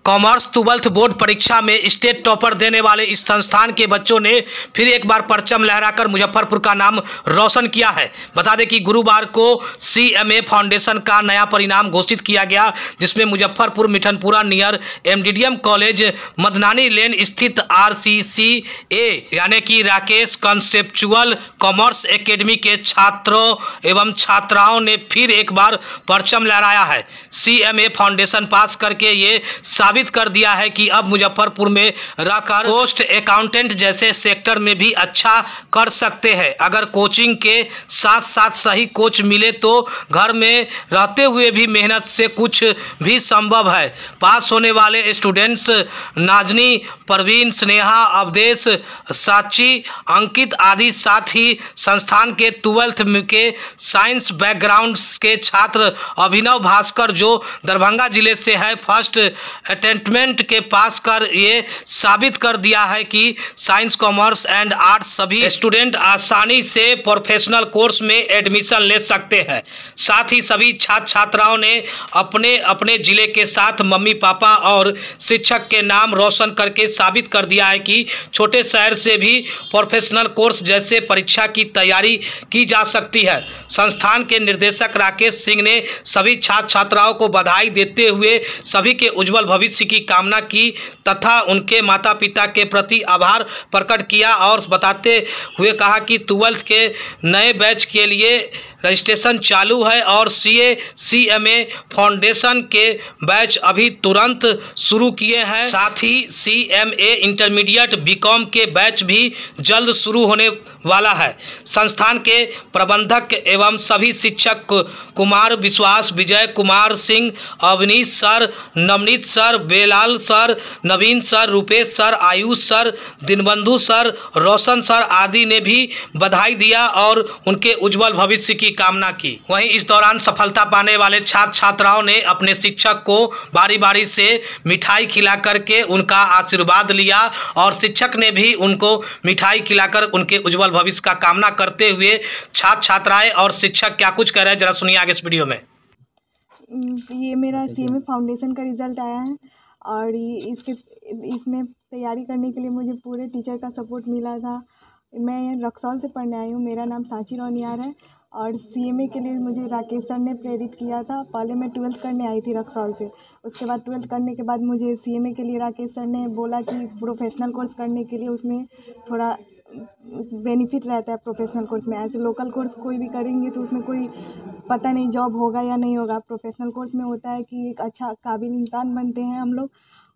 Commerce 12th board परीक्षा में state topper देने वाले इस संस्थान के बच्चों ने फिर एक बार परचम लहराकर मुजफ्फरपुर का नाम रोशन किया है। बता दें कि गुरुवार को CMA फाउंडेशन का नया परिणाम घोषित किया गया, जिसमें Muzaffarpur Mithanpura near MDDM college Madnani lane स्थित RCCA यानी कि राकेश कंसेप्चुअल कॉमर्स एकेडमी के छात्रों एवं छात्राओं ने फिर एक बार परचम लहराया है। CMA फाउंडेशन पास करके ये साबित कर दिया है कि अब मुजफ्फरपुर में रहकर पोस्ट अकाउंटेंट जैसे सेक्टर में भी अच्छा कर सकते हैं। अगर कोचिंग के साथ साथ सही कोच मिले तो घर में रहते हुए भी मेहनत से कुछ भी संभव है। पास होने वाले स्टूडेंट्स नाजनी, परवीन, स्नेहा, अवधेश, साची, अंकित आदि साथ ही संस्थान के 12th के साइंस बैकग्राउंड के छात्र अभिनव भास्कर जो दरभंगा जिले से है, फर्स्ट अटेम्प्ट के पास कर ये साबित कर दिया है कि साइंस, कॉमर्स एंड आर्ट्स सभी स्टूडेंट आसानी से प्रोफेशनल कोर्स में एडमिशन ले सकते हैं। साथ ही सभी छात्र छात्राओं ने अपने अपने जिले के साथ मम्मी पापा और शिक्षक के नाम रोशन करके साबित कर दिया है कि छोटे शहर से भी प्रोफेशनल कोर्स जैसे परीक्षा की तैयारी की जा सकती है। संस्थान के निर्देशक राकेश सिंह ने सभी छात्र छात्राओं को बधाई देते हुए सभी के उज्जवल भविष्य की कामना की तथा उनके माता पिता के प्रति आभार प्रकट किया और बताते हुए कहा कि 12th के नए बैच के लिए रजिस्ट्रेशन चालू है और CMA फाउंडेशन के बैच अभी तुरंत शुरू किए हैं। साथ ही CMA इंटरमीडिएट BCom के बैच भी जल्द शुरू होने वाला है। संस्थान के प्रबंधक एवं सभी शिक्षक Kumar Vishwas, Vijay Kumar Singh, Avnish sir, Navneet sir, Belal sir, Naveen sir, Rupesh sir, Ayush sir, Dinbandhu sir, Roshan sir आदि ने भी बधाई दिया और उनके उज्जवल भविष्य की कामना की। वहीं इस दौरान सफलता पाने वाले छात्र छात्राओं ने अपने शिक्षक को बारी बारी से मिठाई खिला करके उनका आशीर्वाद लिया और शिक्षक ने भी उनको मिठाई खिलाकर उनके उज्जवल भविष्य का कामना करते हुए छात्र छात्राएं और शिक्षक क्या कुछ कह रहे हैं जरा सुनिए आगे इस वीडियो में। ये मेरा CMA फाउंडेशन का रिजल्ट आया है और इसमें तैयारी करने के लिए मुझे पूरे टीचर का सपोर्ट मिला था। मैं रक्सौल से पढ़ने आई हूँ। मेरा नाम साची रोनियार है और CMA के लिए मुझे राकेश सर ने प्रेरित किया था। पहले मैं 12th करने आई थी रक्सौल से, उसके बाद 12th करने के बाद मुझे CMA के लिए राकेश सर ने बोला कि प्रोफेशनल कोर्स करने के लिए उसमें थोड़ा बेनिफिट रहता है। प्रोफेशनल कोर्स में ऐसे लोकल कोर्स कोई भी करेंगे तो उसमें कोई पता नहीं जॉब होगा या नहीं होगा। प्रोफेशनल कोर्स में होता है कि एक अच्छा काबिल इंसान बनते हैं हम लोग।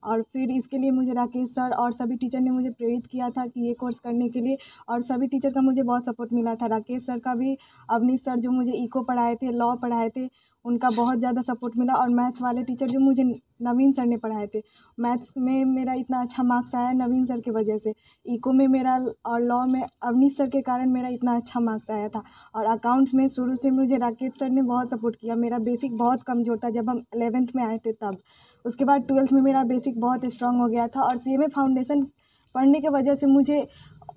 और फिर इसके लिए मुझे राकेश सर और सभी टीचर ने मुझे प्रेरित किया था कि ये कोर्स करने के लिए, और सभी टीचर का मुझे बहुत सपोर्ट मिला था। राकेश सर का भी, अवनीश सर जो मुझे इको पढ़ाए थे, लॉ पढ़ाए थे, उनका बहुत ज़्यादा सपोर्ट मिला। और मैथ्स वाले टीचर जो मुझे नवीन सर ने पढ़ाए थे, मैथ्स में मेरा इतना अच्छा मार्क्स आया नवीन सर की वजह से। इको में मेरा और लॉ में अवनीश सर के कारण मेरा इतना अच्छा मार्क्स आया था। और अकाउंट्स में शुरू से मुझे राकेश सर ने बहुत सपोर्ट किया। मेरा बेसिक बहुत कमज़ोर था जब हम 11th में आए थे तब। उसके बाद 12th में मेरा बेसिक बहुत स्ट्रांग हो गया था और CMA फाउंडेशन पढ़ने की वजह से मुझे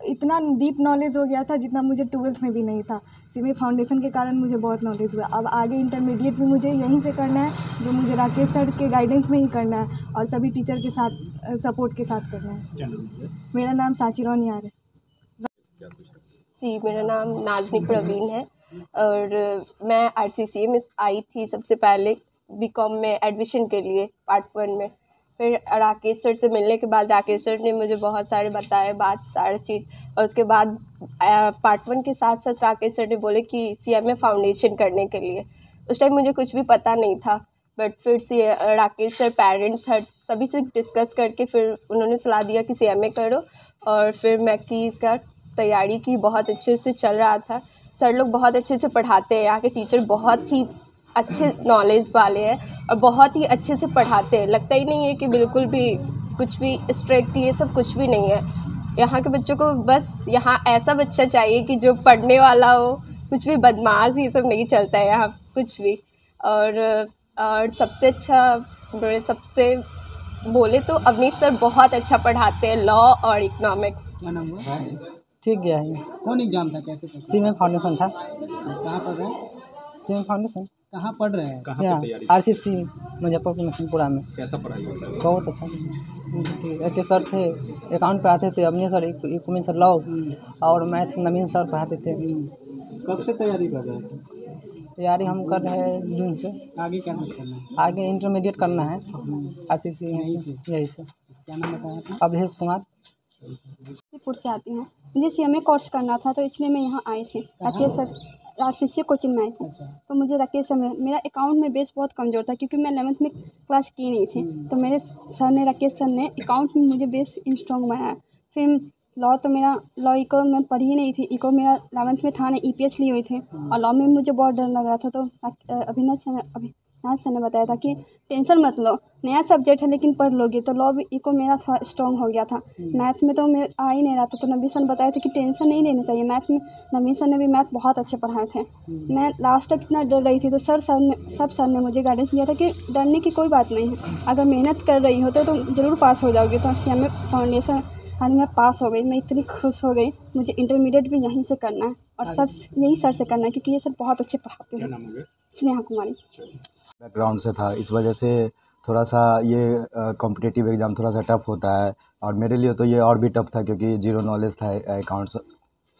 इतना डीप नॉलेज हो गया था जितना मुझे 12th में भी नहीं था। CMA फाउंडेशन के कारण मुझे बहुत नॉलेज हुआ। अब आगे इंटरमीडिएट भी मुझे यहीं से करना है, जो मुझे राकेश सर के गाइडेंस में ही करना है और सभी टीचर के साथ सपोर्ट के साथ करना है। मेरा नाम साची रोनियार है। जी, मेरा नाम नाजनी प्रवीण है और मैं RCCA में आई थी सबसे पहले BCom में एडमिशन के लिए पार्ट 1 में। फिर राकेश सर से मिलने के बाद राकेश सर ने मुझे बहुत सारे बताए बात सारी चीज़, और उसके बाद पार्ट 1 के साथ साथ राकेश सर ने बोले कि CMA फाउंडेशन करने के लिए। उस टाइम मुझे कुछ भी पता नहीं था, बट फिर से राकेश सर, पेरेंट्स सभी से डिस्कस करके फिर उन्होंने सलाह दिया कि CMA करो। और फिर मैं की इसका तैयारी की, बहुत अच्छे से चल रहा था। सर लोग बहुत अच्छे से पढ़ाते हैं, यहाँ के टीचर बहुत ही अच्छे नॉलेज वाले हैं और बहुत ही अच्छे से पढ़ाते हैं। लगता ही नहीं है कि बिल्कुल भी कुछ भी स्ट्रिक्ट ये सब कुछ भी नहीं है। यहाँ के बच्चों को बस यहाँ ऐसा बच्चा चाहिए कि जो पढ़ने वाला हो, कुछ भी बदमाश ये सब नहीं चलता है यहाँ कुछ भी। और सबसे अच्छा सबसे बोले तो अवनीश सर बहुत अच्छा पढ़ाते हैं, लॉ और इकोनॉमिक्स। क्या नाम हुआ? ठीक गया है। कौन एग्जाम था, कैसे CMA फाउंडेशन था। कहाँ पर है? CMA फाउंडेशन कहाँ पढ़ रहे हैं? कहाँ पे तैयारी? RCC मुजफ्फरपुर नसीमपुरा में। कैसा पढ़ाई होता है? बहुत अच्छा एक सर थे, अकाउंट पढ़ाते थे, Avani sir, economics sir law, और मैथ नवीन सर पढ़ाते थे। कब से तैयारी कर रहे थे? तैयारी हम कर रहे हैं जून से। आगे क्या कुछ करना है? आगे इंटरमीडिएट करना है RCC यहीं से। क्या नाम बताया? अवधेश कुमार। पुर से आती हूँ। मुझे CMA कोर्स करना था, तो इसलिए मैं यहाँ आई थी। राकेश सर RCC कोचिंग में आई थी। तो मुझे राकेश सर, मेरा अकाउंट में बेस बहुत कमज़ोर था, क्योंकि मैं 11th में क्लास की नहीं थी। तो मेरे सर ने, राकेश सर ने अकाउंट में मुझे बेस स्ट्रॉन्ग बनाया। फिर लॉ, तो मेरा लॉ इको मैं पढ़ी ही नहीं थी, इको मेरा 11th में था नहीं, EPS ली हुई थी, और लॉ में मुझे बहुत डर लग रहा था। तो अविनाश सर ने बताया था कि टेंशन मत लो, नया सब्जेक्ट है लेकिन पढ़ लोगे तो लॉ भी इको मेरा थोड़ा स्ट्रॉन्ग हो गया था। मैथ में तो मेरे आ ही नहीं रहा था, तो नबी सर ने बताया था कि टेंशन नहीं लेना चाहिए। मैथ में नबी सर ने भी मैथ बहुत अच्छे पढ़ाए थे। मैं लास्ट तक इतना डर रही थी, तो सर ने मुझे गाइडेंस दिया था कि डरने की कोई बात नहीं है, अगर मेहनत कर रही हो तो ज़रूर पास हो जाओगे। तो CMA फाउंडेशन आज मैं पास हो गई। मैं इतनी खुश हो गई। मुझे इंटरमीडिएट भी यहीं से करना है, और सब यही सर से करना है, क्योंकि ये सर बहुत अच्छे पढ़ाते हैं। स्नेहा कुमारी। बैकग्राउंड से था, इस वजह से थोड़ा सा ये कॉम्पिटिटिव एग्ज़ाम थोड़ा सा टफ़ होता है, और मेरे लिए तो ये और भी टफ़ था क्योंकि ज़ीरो नॉलेज था अकाउंट्स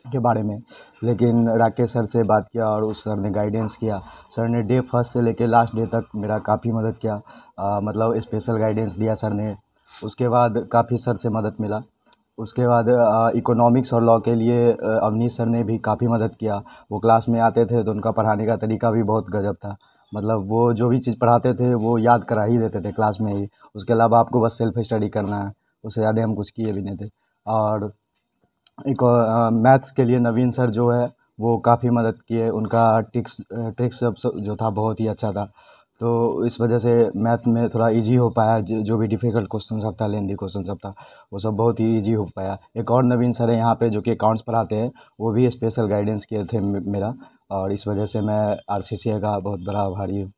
के बारे में। लेकिन राकेश सर से बात किया और उस सर ने गाइडेंस किया। सर ने डे फर्स्ट से लेकर लास्ट डे तक मेरा काफ़ी मदद किया, मतलब स्पेशल गाइडेंस दिया सर ने। उसके बाद काफ़ी सर से मदद मिला। उसके बाद इकोनॉमिक्स और लॉ के लिए अवनीश सर ने भी काफ़ी मदद किया। वो क्लास में आते थे तो उनका पढ़ाने का तरीका भी बहुत गजब था, मतलब वो जो भी चीज़ पढ़ाते थे वो याद करा ही देते थे क्लास में ही। उसके अलावा आपको बस सेल्फ स्टडी करना है, उससे ज़्यादा हम कुछ किए भी नहीं थे। और एक मैथ्स के लिए नवीन सर जो है वो काफ़ी मदद किए, उनका ट्रिक्स सब जो था बहुत ही अच्छा था। तो इस वजह से मैथ में थोड़ा इजी हो पाया, जो भी डिफ़िकल्ट क्वेश्चन सब था, लेंदी क्वेश्चन सब था, वो सब बहुत ही इजी हो पाया। एक और नवीन सर है यहाँ पे जो कि अकाउंट्स पढ़ाते हैं, वो भी स्पेशल गाइडेंस किए थे मेरा, और इस वजह से मैं RCC का बहुत बड़ा आभारी हूँ।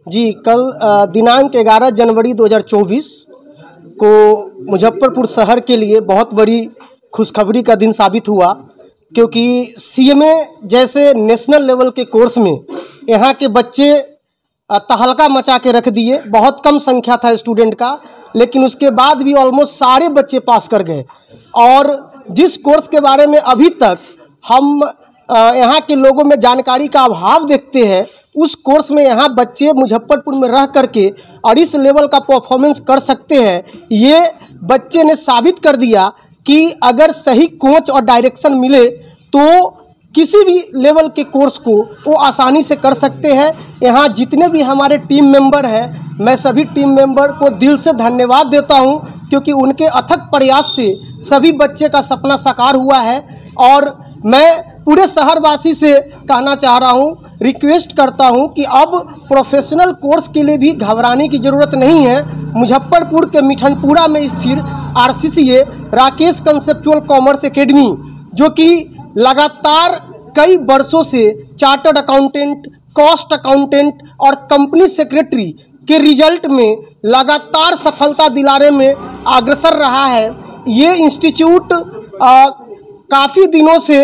जी, कल दिनांक 11 जनवरी 2024 को मुजफ्फरपुर शहर के लिए बहुत बड़ी खुशखबरी का दिन साबित हुआ, क्योंकि CMA जैसे नेशनल लेवल के कोर्स में यहाँ के बच्चे तहलका मचा के रख दिए। बहुत कम संख्या था स्टूडेंट का, लेकिन उसके बाद भी ऑलमोस्ट सारे बच्चे पास कर गए। और जिस कोर्स के बारे में अभी तक हम यहाँ के लोगों में जानकारी का अभाव देखते हैं, उस कोर्स में यहाँ बच्चे मुजफ्फरपुर में रह करके और इस लेवल का परफॉर्मेंस कर सकते हैं। ये बच्चे ने साबित कर दिया कि अगर सही कोच और डायरेक्शन मिले तो किसी भी लेवल के कोर्स को वो आसानी से कर सकते हैं। यहाँ जितने भी हमारे टीम मेंबर हैं, मैं सभी टीम मेंबर को दिल से धन्यवाद देता हूँ, क्योंकि उनके अथक प्रयास से सभी बच्चे का सपना साकार हुआ है। और मैं पूरे शहरवासी से कहना चाह रहा हूँ, रिक्वेस्ट करता हूँ कि अब प्रोफेशनल कोर्स के लिए भी घबराने की ज़रूरत नहीं है। मुजफ्फरपुर के मिठनपुरा में स्थित RCCA Rakesh conceptual commerce academy, जो कि लगातार कई वर्षों से चार्टर्ड अकाउंटेंट, कॉस्ट अकाउंटेंट और कंपनी सेक्रेटरी के रिजल्ट में लगातार सफलता दिलाने में अग्रसर रहा है। ये इंस्टीट्यूट काफ़ी दिनों से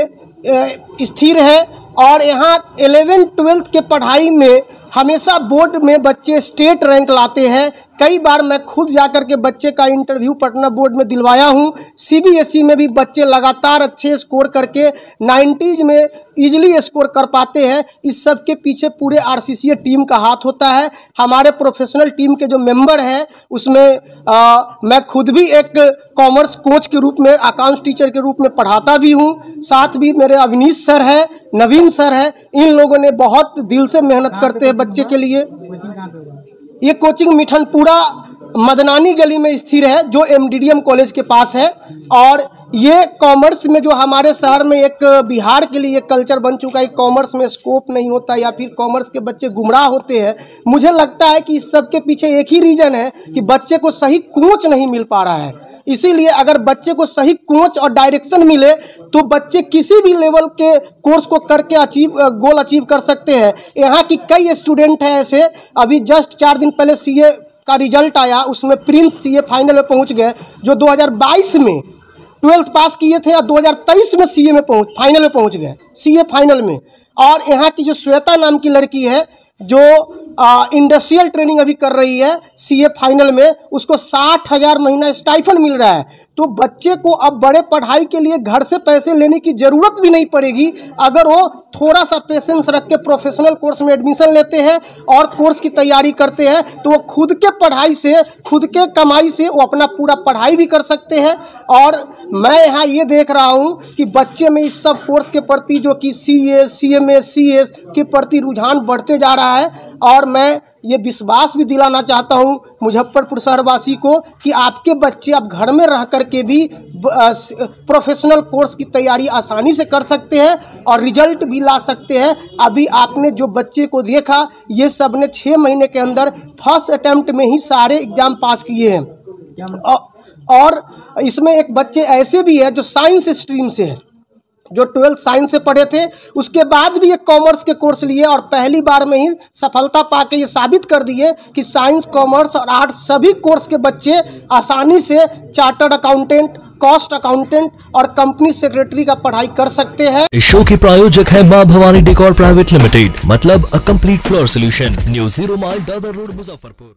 स्थिर है, और यहाँ 11th-12th के पढ़ाई में हमेशा बोर्ड में बच्चे स्टेट रैंक लाते हैं। कई बार मैं खुद जाकर के बच्चे का इंटरव्यू पटना बोर्ड में दिलवाया हूँ। CBSE में भी बच्चे लगातार अच्छे स्कोर करके 90s में इजीली स्कोर कर पाते हैं। इस सब के पीछे पूरे RCCA टीम का हाथ होता है। हमारे प्रोफेशनल टीम के जो मेंबर हैं उसमें मैं खुद भी एक कॉमर्स कोच के रूप में, अकाउंट्स टीचर के रूप में पढ़ाता भी हूँ। साथ भी मेरे अवनीश सर है, नवीन सर है। इन लोगों ने बहुत दिल से मेहनत करते हैं बच्चे के लिए। ये कोचिंग मिठनपुरा मदनानी गली में स्थिर है, जो MDDM कॉलेज के पास है। और ये कॉमर्स में जो हमारे शहर में एक बिहार के लिए एक कल्चर बन चुका है, कॉमर्स में स्कोप नहीं होता या फिर कॉमर्स के बच्चे गुमराह होते हैं। मुझे लगता है कि इस सब के पीछे एक ही रीज़न है कि बच्चे को सही कोच नहीं मिल पा रहा है। इसीलिए अगर बच्चे को सही कोच और डायरेक्शन मिले तो बच्चे किसी भी लेवल के कोर्स को करके गोल अचीव कर सकते हैं। यहाँ की कई स्टूडेंट हैं ऐसे, अभी जस्ट 4 दिन पहले CA का रिजल्ट आया, उसमें प्रिंस CA फाइनल में पहुँच गए, जो 2022 में 12th पास किए थे और 2023 में CA में फाइनल में पहुँच गए, CA फाइनल में। और यहाँ की जो श्वेता नाम की लड़की है जो इंडस्ट्रियल ट्रेनिंग अभी कर रही है सीए फाइनल में, उसको 60,000 महीना स्टाइफन मिल रहा है। तो बच्चे को अब बड़े पढ़ाई के लिए घर से पैसे लेने की ज़रूरत भी नहीं पड़ेगी अगर वो थोड़ा सा पेशेंस रख के प्रोफेशनल कोर्स में एडमिशन लेते हैं और कोर्स की तैयारी करते हैं, तो वो खुद के पढ़ाई से, खुद के कमाई से वो अपना पूरा पढ़ाई भी कर सकते हैं। और मैं यहाँ ये देख रहा हूँ कि बच्चे में इस सब कोर्स के प्रति जो कि CA, CMA, CS के प्रति रुझान बढ़ते जा रहा है। और मैं ये विश्वास भी दिलाना चाहता हूँ मुजफ्फरपुर शहरवासी को कि आपके बच्चे अब घर में रह कर के भी प्रोफेशनल कोर्स की तैयारी आसानी से कर सकते हैं और रिजल्ट भी ला सकते हैं। अभी आपने जो बच्चे को देखा, ये सब ने 6 महीने के अंदर फर्स्ट अटेम्प्ट में ही सारे एग्जाम पास किए हैं। और इसमें एक बच्चे ऐसे भी हैं जो साइंस स्ट्रीम से है, जो 12th साइंस से पढ़े थे, उसके बाद भी ये कॉमर्स के कोर्स लिए और पहली बार में ही सफलता पाके ये साबित कर दिए कि साइंस, कॉमर्स और आर्ट्स सभी कोर्स के बच्चे आसानी से चार्टर्ड अकाउंटेंट, कॉस्ट अकाउंटेंट और कंपनी सेक्रेटरी का पढ़ाई कर सकते हैं। इस शो के प्रायोजक है मां भवानी डेकोर प्राइवेट लिमिटेड, मतलब a complete floor solution, new 0 mile Dadar road, Muzaffarpur.